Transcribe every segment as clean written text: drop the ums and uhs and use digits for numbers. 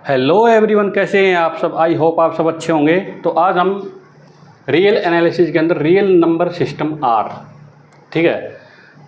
Hello everyone, कैसे हैं आप सब। आई होप आप सब अच्छे होंगे। तो आज हम रियल एनालिसिस के अंदर रियल नंबर सिस्टम आर, ठीक है,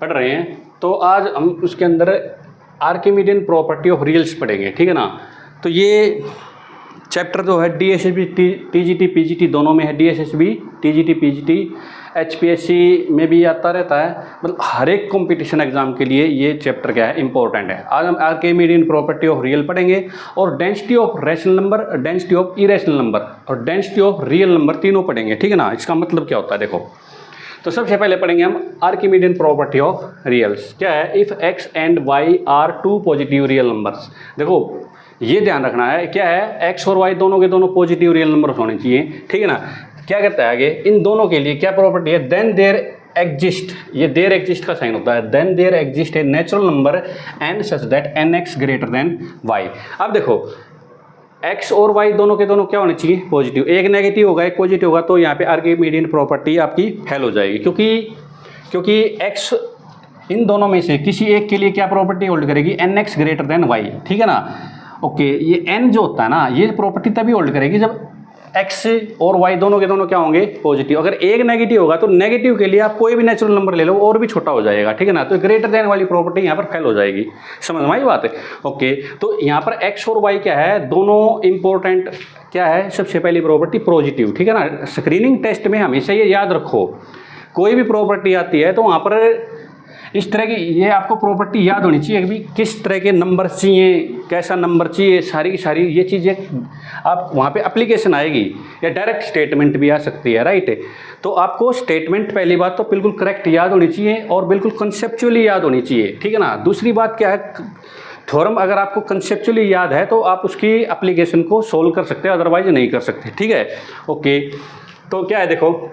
पढ़ रहे हैं। तो आज हम उसके अंदर आर्किमिडियन प्रॉपर्टी ऑफ रियल्स पढ़ेंगे, ठीक है ना। तो ये चैप्टर जो है DSSB TGT PGT दोनों में है। DSSB TGT PGT HPSC में भी आता रहता है, मतलब हर एक कंपटीशन एग्जाम के लिए ये चैप्टर क्या है, इंपॉर्टेंट है। आज हम आर्किमिडियन प्रॉपर्टी ऑफ रियल पढ़ेंगे और density of rational number, density of irrational number और डेंसिटी ऑफ रियल नंबर तीनों पढ़ेंगे, ठीक है ना। इसका मतलब क्या होता है देखो। तो सबसे पहले पढ़ेंगे हम आर्किमिडियन प्रॉपर्टी ऑफ रियल्स। क्या है, if x and y are two positive real numbers. देखो ये ध्यान रखना है, क्या है, x और y दोनों के दोनों पॉजिटिव रियल नंबर होने चाहिए, ठीक है ना। क्या कहता है आगे, इन दोनों के लिए क्या प्रॉपर्टी है, देन देयर एग्जिस्ट, ये देयर एग्जिस्ट का साइन होता है, then there exist a natural number n such that nx greater than y। अब देखो x और y दोनों के दोनों क्या होने चाहिए, पॉजिटिव। एक नेगेटिव होगा एक पॉजिटिव होगा तो यहाँ पे आर्किमिडियन प्रॉपर्टी आपकी फेल हो जाएगी, क्योंकि x इन दोनों में से किसी एक के लिए क्या प्रॉपर्टी होल्ड करेगी, nx ग्रेटर देन y, ठीक है ना। ओके, ये n जो होता है ना, ये प्रॉपर्टी तभी होल्ड करेगी जब x और y दोनों के दोनों क्या होंगे, पॉजिटिव। अगर एक नेगेटिव होगा तो नेगेटिव के लिए आप कोई भी नेचुरल नंबर ले लो और भी छोटा हो जाएगा, ठीक है ना। तो ग्रेटर देन वाली प्रॉपर्टी यहाँ पर फेल हो जाएगी, समझ में आई बात है। ओके, तो यहाँ पर x और y क्या है, दोनों इंपॉर्टेंट क्या है, सबसे पहली प्रॉपर्टी पॉजिटिव, ठीक है ना। स्क्रीनिंग टेस्ट में हमेशा ये याद रखो, कोई भी प्रॉपर्टी आती है तो वहाँ पर इस तरह की ये आपको प्रॉपर्टी याद होनी चाहिए कि किस तरह के नंबर चाहिए, कैसा नंबर चाहिए, सारी की सारी ये चीज़ें आप वहाँ पे एप्लीकेशन आएगी या डायरेक्ट स्टेटमेंट भी आ सकती है, राइट। तो आपको स्टेटमेंट पहली बात तो बिल्कुल करेक्ट याद होनी चाहिए और बिल्कुल कंसेप्चुअली याद होनी चाहिए, ठीक है ना। दूसरी बात क्या है, थ्योरम अगर आपको कंसेप्चुअली याद है तो आप उसकी एप्लीकेशन को सोल्व कर सकते हैं, अदरवाइज नहीं कर सकते, ठीक है। ओके, तो क्या है देखो,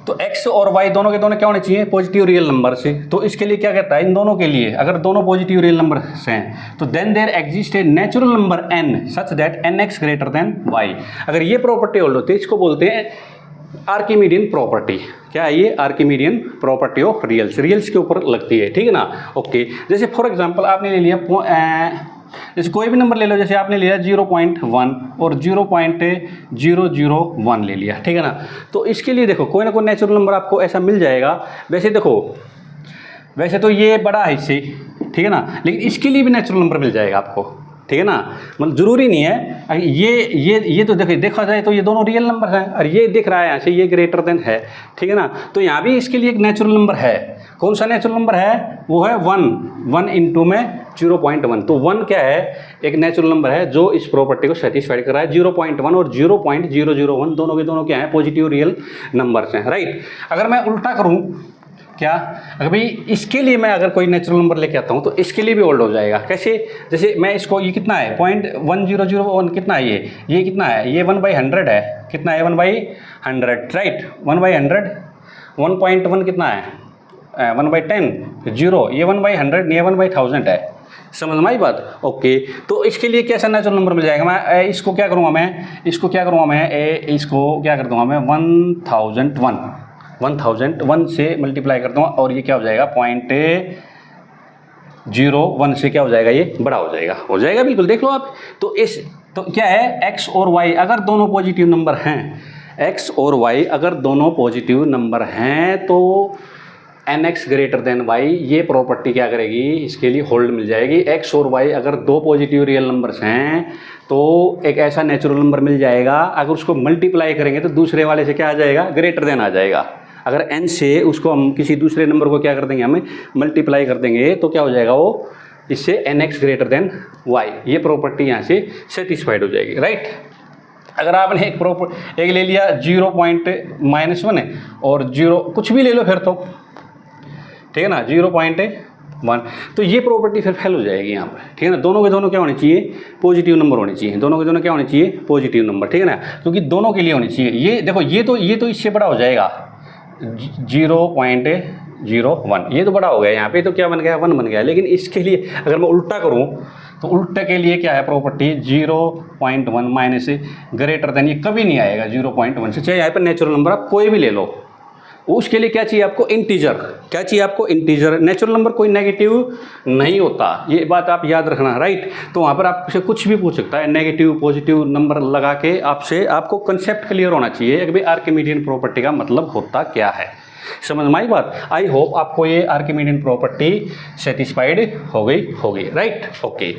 तो x और y दोनों के दोनों क्या होने चाहिए, पॉजिटिव रियल नंबर से। तो इसके लिए क्या कहता है, इन दोनों के लिए अगर दोनों पॉजिटिव रियल नंबर हैं तो then there exist a natural number n such that nx greater than y। अगर ये प्रॉपर्टी होल्ड होती है इसको बोलते हैं आर्किमिडियन प्रॉपर्टी। क्या है ये, आर्किमिडियन प्रॉपर्टी ऑफ रियल्स, रियल्स के ऊपर लगती है, ठीक है ना। ओके, जैसे फॉर एग्जाम्पल आपने ले लिया जैसे कोई भी नंबर ले लो, जैसे आपने लिया 0.1 और 0.001 ले लिया, ठीक है ना। तो इसके लिए देखो कोई ना कोई नेचुरल नंबर आपको ऐसा मिल जाएगा। वैसे देखो, वैसे तो ये बड़ा है इससे, ठीक है ना, लेकिन इसके लिए भी नेचुरल नंबर मिल जाएगा आपको, ठीक है ना। मतलब जरूरी नहीं है ये तो देखा जाए तो ये दोनों रियल नंबर हैं और ये दिख रहा है यहाँ से ये ग्रेटर देन है, ठीक है ना। तो यहाँ भी इसके लिए एक नेचुरल नंबर है। कौन सा नेचुरल नंबर है, वो है 1 इंटू में 0.1। तो 1 क्या है, एक नेचुरल नंबर है जो इस प्रॉपर्टी को सेटिस्फाइड कर रहा है। 0.1 और 0.001 दोनों के दोनों क्या है, पॉजिटिव रियल नंबर्स हैं, राइट। अगर मैं उल्टा करूँ, क्या, अगर भाई इसके लिए मैं अगर कोई नेचुरल नंबर लेके आता हूँ तो इसके लिए भी होल्ड हो जाएगा। कैसे, जैसे मैं इसको, ये कितना है 0.1001 कितना है, ये कितना है, ये 1/100 है, कितना है 1/100, राइट। 1/100, 1.1 कितना है 1/10, 0, ये 1/100, ये 1/1000 है, समझ में आई बात। ओके, तो इसके लिए कैसा नेचुरल नंबर मिल जाएगा, मैं इसको क्या करूँगा, इसको क्या कर दूँगा मैं 1001 से मल्टीप्लाई कर दूँगा और ये क्या हो जाएगा 0.01 से क्या हो जाएगा, ये बड़ा हो जाएगा बिल्कुल, देख लो आप। तो क्या है, x और y अगर दोनों पॉजिटिव नंबर हैं, x और y अगर दोनों पॉजिटिव नंबर हैं तो nx ग्रेटर देन y, ये प्रॉपर्टी क्या करेगी, इसके लिए होल्ड मिल जाएगी। x और y अगर दो पॉजिटिव रियल नंबर्स हैं तो एक ऐसा नेचुरल नंबर मिल जाएगा, अगर उसको मल्टीप्लाई करेंगे तो दूसरे वाले से क्या आ जाएगा, ग्रेटर देन आ जाएगा। अगर n से उसको हम किसी दूसरे नंबर को क्या कर देंगे, हमें मल्टीप्लाई कर देंगे तो क्या हो जाएगा, वो इससे nx ग्रेटर देन y, ये प्रॉपर्टी यहाँ से सेटिस्फाइड हो जाएगी, राइट। अगर आपने एक ले लिया 0.-1 और 0 कुछ भी ले लो फिर तो, ठीक है ना, 0.1, तो ये प्रॉपर्टी फिर फेल हो जाएगी यहाँ पर, ठीक है ना। दोनों के दोनों क्या होने चाहिए, पॉजिटिव नंबर होने चाहिए, दोनों के दोनों क्या होने चाहिए, पॉजिटिव नंबर, ठीक है ना, क्योंकि दोनों के लिए होनी चाहिए। ये देखो, ये तो इससे बड़ा हो जाएगा 0.01, ये तो बड़ा हो गया, यहाँ पे तो क्या बन गया, 1 बन गया। लेकिन इसके लिए अगर मैं उल्टा करूँ तो उल्टे के लिए क्या है प्रॉपर्टी, 0.1 माइनस ग्रेटर देन, ये कभी नहीं आएगा 0.1 से, चाहे यहाँ पर नेचुरल नंबर आप कोई भी ले लो, उसके लिए क्या चाहिए आपको, इंटीजर। क्या चाहिए आपको, इंटीजर। नेचुरल नंबर कोई नेगेटिव नहीं होता, ये बात आप याद रखना, राइट। तो वहाँ पर आपसे कुछ भी पूछ सकता है, नेगेटिव पॉजिटिव नंबर लगा के आपसे, आपको कंसेप्ट क्लियर होना चाहिए कि भाई आर्किमिडियन प्रॉपर्टी का मतलब होता क्या है। समझ में आई बात। आई होप आपको ये आर्किमिडियन प्रॉपर्टी सेटिस्फाइड हो गई होगी, राइट। ओके,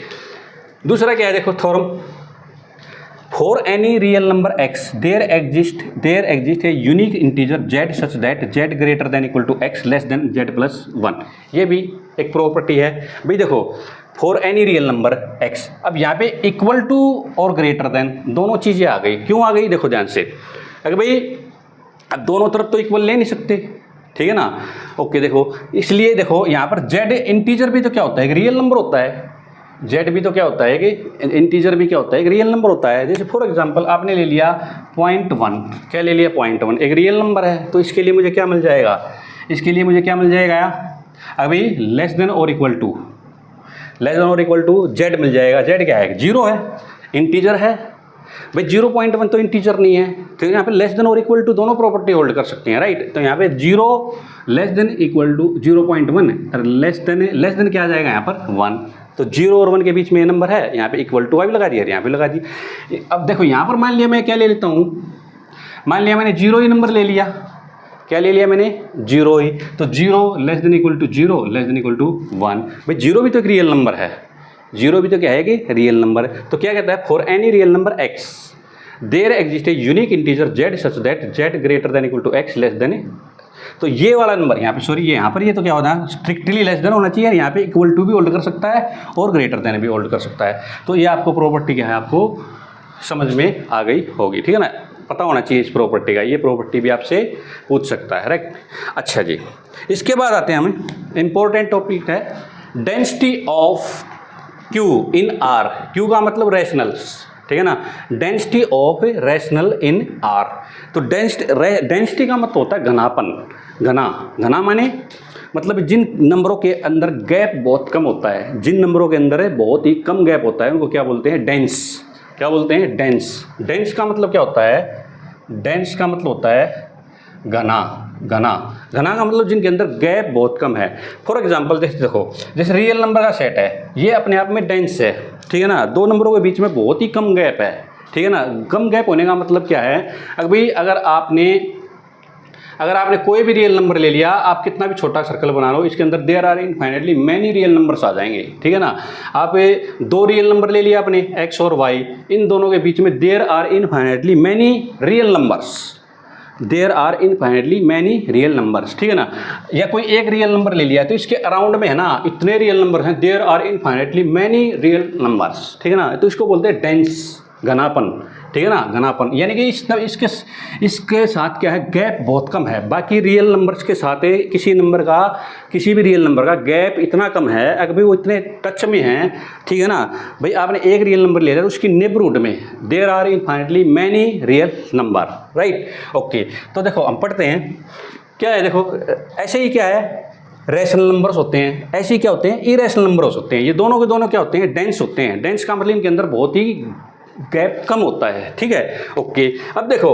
दूसरा क्या है, देखो theorem, for any real number x there exist a unique integer z such that z greater than equal to x less than z plus 1। ये भी एक प्रॉपर्टी है भाई। देखो for any real number x, अब यहाँ पे इक्वल टू और ग्रेटर देन दोनों चीज़ें आ गई। क्यों आ गई, देखो ध्यान से। अगर भाई अब दोनों तरफ तो इक्वल ले नहीं सकते, ठीक है ना। ओके, देखो इसलिए देखो यहाँ पर z इंटीजर भी तो क्या होता है, एक रियल नंबर होता है। z भी तो क्या होता है कि इंटीजर भी क्या होता है, एक रियल नंबर होता है। जैसे फॉर एग्जांपल आपने ले लिया 0.1, क्या ले लिया 0.1, एक रियल नंबर है। तो इसके लिए मुझे क्या मिल जाएगा, इसके लिए मुझे क्या मिल जाएगा, अभी लेस देन और इक्वल टू z मिल जाएगा। z क्या है, 0 है, इंटीजर है भाई। 0.1 तो इंटीजर नहीं है, तो यहाँ पे लेस देन और इक्वल टू दोनों प्रॉपर्टी होल्ड कर सकते हैं, राइट। तो यहाँ पे 0 less than equal to 0.1 less than क्या आ जाएगा यहाँ पर 1। तो 0 और 1 के बीच में ये नंबर है, यहाँ पे इक्वल टू वाई लगा दिया, यहाँ पे लगा दी। अब देखो यहाँ पर मान लिया मैं क्या ले लेता हूँ, मान लिया मैंने 0 ही नंबर ले लिया। क्या ले लिया मैंने, 0 ही। तो 0 less than equal to 0 less than equal to 1। भाई 0 भी तो एक रियल नंबर है, 0 भी तो क्या है कि रियल नंबर। तो क्या कहता है, for any real number x there exist a unique integer z such that z greater than equal to x less than. तो ये वाला नंबर यहाँ पे, सॉरी ये यहाँ पर ये तो क्या होता है, स्ट्रिक्टली लेस देन होना चाहिए। यहाँ पे इक्वल टू भी होल्ड कर सकता है और ग्रेटर देन भी होल्ड कर सकता है। तो ये आपको प्रॉपर्टी क्या है, आपको समझ में आ गई होगी, ठीक है ना। पता होना चाहिए इस प्रॉपर्टी का, ये प्रॉपर्टी भी आपसे पूछ सकता है, राइट। अच्छा जी, इसके बाद आते हैं हमें इंपॉर्टेंट टॉपिक है density of Q in R। Q का मतलब रैशनल्स, ठीक है ना। Density of rational in R। तो डेंसिटी का मतलब होता है घनापन। घना माने मतलब जिन नंबरों के अंदर गैप बहुत कम होता है, जिन नंबरों के अंदर बहुत ही कम गैप होता है, उनको क्या बोलते हैं, डेंस। क्या बोलते हैं, डेंस। डेंस का मतलब क्या होता है, डेंस का मतलब होता है घना का मतलब जिनके अंदर गैप बहुत कम है। फॉर एग्जांपल देखो, जैसे रियल नंबर का सेट है, ये अपने आप में डेंस है, ठीक है ना। दो नंबरों के बीच में बहुत ही कम गैप है, ठीक है ना। कम गैप होने का मतलब क्या है, अगर आपने कोई भी रियल नंबर ले लिया, आप कितना भी छोटा सर्कल बना लो, इसके अंदर there are infinitely many real numbers आ जाएंगे, ठीक है ना। आप 2 रियल नंबर ले लिया आपने, x और y, इन दोनों के बीच में there are infinitely many real numbers, there are infinitely many real numbers, ठीक है ना। या कोई एक रियल नंबर ले लिया तो इसके अराउंड में है ना इतने रियल नंबर हैं, there are infinitely many real numbers, ठीक है ना। तो इसको बोलते हैं डेंस, घनापन, ठीक है ना, घनापन। यानी कि इसके साथ क्या है, गैप बहुत कम है। बाकी रियल नंबर्स के साथ किसी भी रियल नंबर का गैप इतना कम है, अगर भाई वो इतने टच में हैं, ठीक है ना। भाई आपने एक रियल नंबर ले लिया तो उसकी नेबरहुड में there are infinitely many real number, right. Okay, तो देखो हम पढ़ते हैं क्या है। देखो ऐसे ही क्या है, रैशनल नंबर्स होते हैं, ऐसे ही क्या होते हैं, इरेशनल नंबर्स होते हैं। ये दोनों के दोनों क्या होते हैं, डेंस होते हैं। डेंस का मतलब इनके अंदर बहुत ही गैप कम होता है, ठीक है। ओके, अब देखो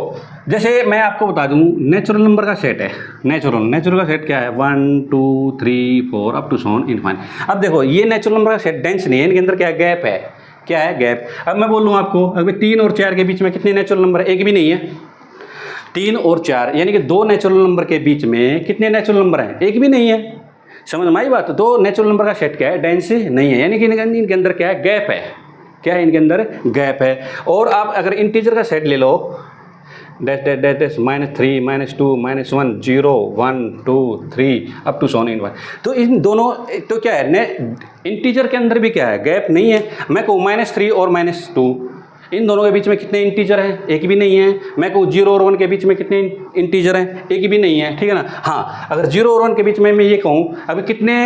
जैसे मैं आपको बता दूं, नेचुरल नंबर का सेट है, नेचुरल का सेट क्या है, 1 2 3 4 अप टू सोन इनफाइनाइट। अब देखो ये नेचुरल नंबर का सेट डेंस नहीं है, इनके अंदर क्या है, गैप है। क्या है, गैप। अब मैं बोलूँ आपको, अगर 3 और 4 के बीच में कितने नेचुरल नंबर है, एक भी नहीं है। 3 और 4 यानी कि 2 नेचुरल नंबर के बीच में कितने नेचुरल नंबर हैं, एक भी नहीं है। समझ में आई बात। 2 नेचुरल नंबर का सेट क्या है, डेंस नहीं है, यानी कि इनके अंदर क्या है, गैप है। क्या है, इनके अंदर गैप है। और आप अगर इंटीजर का सेट ले लो, -3 -2 -1 0 1 2 3 अप टू सोन इन 1, तो इन दोनों तो क्या है, इंटीजर के अंदर भी क्या है, गैप नहीं है। मैं कहूँ -3 और -2, इन दोनों के बीच में कितने इंटीजर हैं, एक भी नहीं है। मैं कहूँ 0 और 1 के बीच में कितने इंटीजर हैं, एक भी नहीं है, ठीक है ना। हाँ, अगर 0 और 1 के बीच में मैं ये कहूँ अभी कितने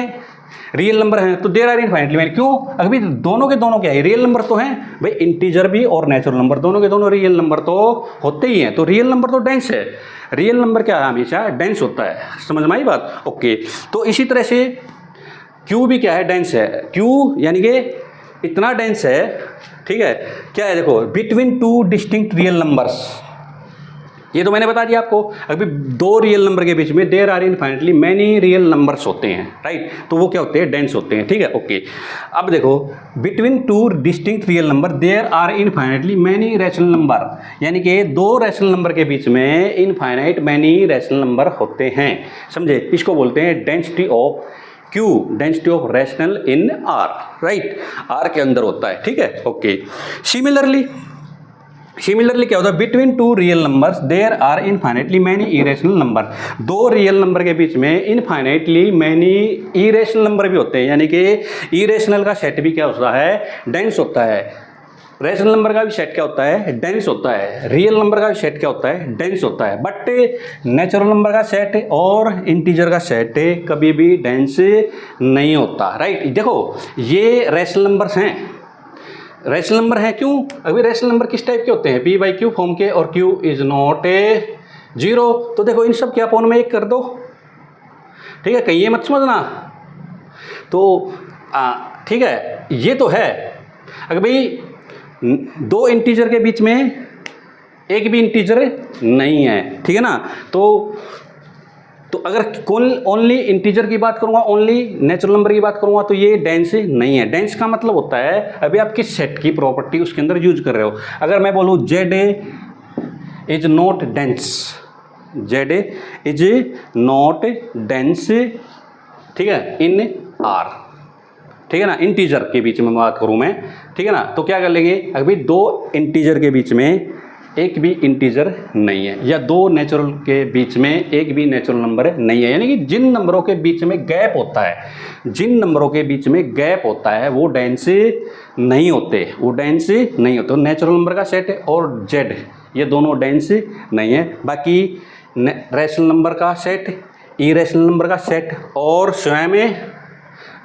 रियल नंबर हैं, तो देयर आर इनफाइनाइटली मैनी। क्यों, अभी दोनों के दोनों क्या है, रियल नंबर तो हैं भाई। इंटीजर भी और नेचुरल नंबर दोनों के दोनों रियल नंबर तो होते ही हैं। तो रियल नंबर तो डेंस है, रियल नंबर क्या है, हमेशा डेंस होता है। समझ में आई बात। ओके, तो इसी तरह से क्यू भी क्या है, डेंस है। क्यू यानी कि इतना डेंस है, ठीक है। क्या है, देखो बिटवीन 2 डिस्टिंक्ट रियल नंबर्स, ये तो मैंने बता दिया आपको। अभी दो रियल नंबर के बीच में there are infinitely many real numbers होते हैं, राइट, तो वो क्या होते हैं, डेंस होते हैं, ठीक है, ओके। अब देखो between two distinct real number there are infinitely many rational number, यानी कि दो रैशनल नंबर के बीच में इनफाइनाइट मैनी रैशनल नंबर होते हैं, समझे। इसको बोलते हैं density of Q, density of rational in R, right, R के अंदर होता है, ठीक है, ओके। सिमिलरली क्या होता है, between two real numbers there are infinitely many irrational number, दो रियल नंबर के बीच में इनफाइनेटली मैनी इरेशनल नंबर भी होते हैं, यानी कि इरेशनल का सेट भी क्या होता है, डेंस होता है। रैशनल नंबर का भी सेट क्या होता है, डेंस होता है। रियल नंबर का भी सेट क्या होता है, डेंस होता है। बट नेचुरल नंबर का सेट और इंटीजर का सेट कभी भी डेंस नहीं होता, राइट। देखो ये रैशनल नंबर्स हैं, रैशनल नंबर है, क्यों, अभी रैशनल नंबर किस टाइप के होते हैं, p बाई क्यू फॉर्म के, और q is not a zero. तो देखो इन सब के अपॉन में एक कर दो, ठीक है, कहीं ये मत समझना। तो ठीक है, ये तो है। अगर भाई दो इंटीजर के बीच में एक भी इंटीजर नहीं है, ठीक है ना, तो अगर ओनली इंटीजर की बात करूंगा, ओनली नेचुरल नंबर की बात करूंगा, तो ये डेंस नहीं है। डेंस का मतलब होता है अभी आप किस सेट की प्रॉपर्टी उसके अंदर यूज कर रहे हो। अगर मैं बोलूँ Z is not dense, Z is not dense, ठीक है, इन आर, ठीक है ना, इंटीजर के बीच में बात करूं मैं, ठीक है ना, तो क्या कर लेंगे, अभी दो इंटीजर के बीच में एक भी इंटीजर नहीं है, या दो नेचुरल के बीच में एक भी नेचुरल नंबर नहीं है, यानी कि जिन नंबरों के बीच में गैप होता है, जिन नंबरों के बीच में गैप होता है वो डेंस नहीं होते, वो डेंस नहीं होते। नेचुरल नंबर का सेट और जेड ये दोनों डेंस नहीं है। बाकी रैशनल नंबर का सेट, इरेशनल नंबर का सेट और स्वयं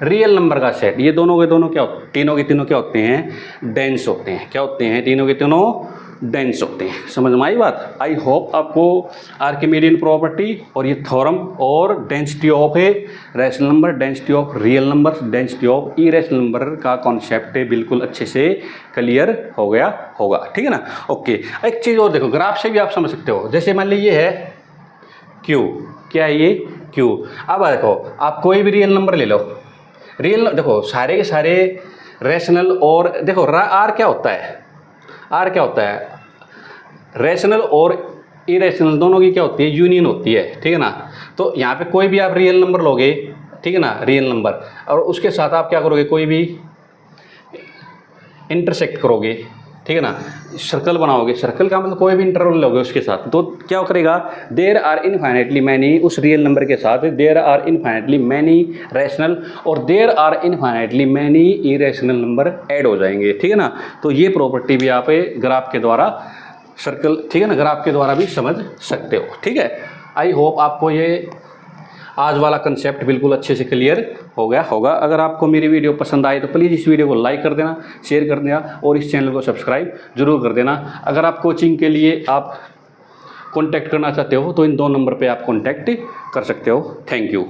रियल नंबर का सेट, ये दोनों के दोनों क्या होते हैं, तीनों के तीनों क्या होते हैं, डेंस होते हैं। क्या होते हैं, तीनों के तीनों डेंस होते हैं। समझ में आई बात। आई होप आपको आर्किमिडियन प्रॉपर्टी और ये थ्योरम और density of a rational number, density of real number, density of irrational number का कॉन्सेप्ट बिल्कुल अच्छे से क्लियर हो गया होगा, ठीक है ना, ओके। एक चीज़ और देखो, ग्राफ से भी आप समझ सकते हो। जैसे मान लीजिए ये है Q, क्या है ये Q। अब देखो आप कोई भी रियल नंबर ले लो, रियल देखो सारे के सारे रैशनल, और देखो आर क्या होता है, आर क्या होता है, रैशनल और इरेशनल दोनों की क्या होती है, यूनियन होती है, ठीक है ना। तो यहाँ पे कोई भी आप रियल नंबर लोगे, ठीक है ना, रियल नंबर, और उसके साथ आप क्या करोगे, कोई भी इंटरसेक्ट करोगे, ठीक है ना, सर्कल बनाओगे, सर्कल का मतलब कोई भी इंटरवल लोगे उसके साथ, तो क्या करेगा, देयर आर इनफाइनेटली मैनी, उस रियल नंबर के साथ there are infinitely many rational और there are infinitely many irrational number add हो जाएंगे, ठीक है ना। तो ये प्रॉपर्टी भी आप ग्राफ के द्वारा सर्कल, ठीक है ना, ग्राफ के द्वारा भी समझ सकते हो, ठीक है। आई होप आपको ये आज वाला कंसेप्ट बिल्कुल अच्छे से क्लियर हो गया होगा। अगर आपको मेरी वीडियो पसंद आए तो प्लीज़ इस वीडियो को लाइक कर देना, शेयर कर देना और इस चैनल को सब्सक्राइब जरूर कर देना। अगर आप कोचिंग के लिए आप कांटेक्ट करना चाहते हो तो इन दो नंबर पे आप कांटेक्ट कर सकते हो। Thank you.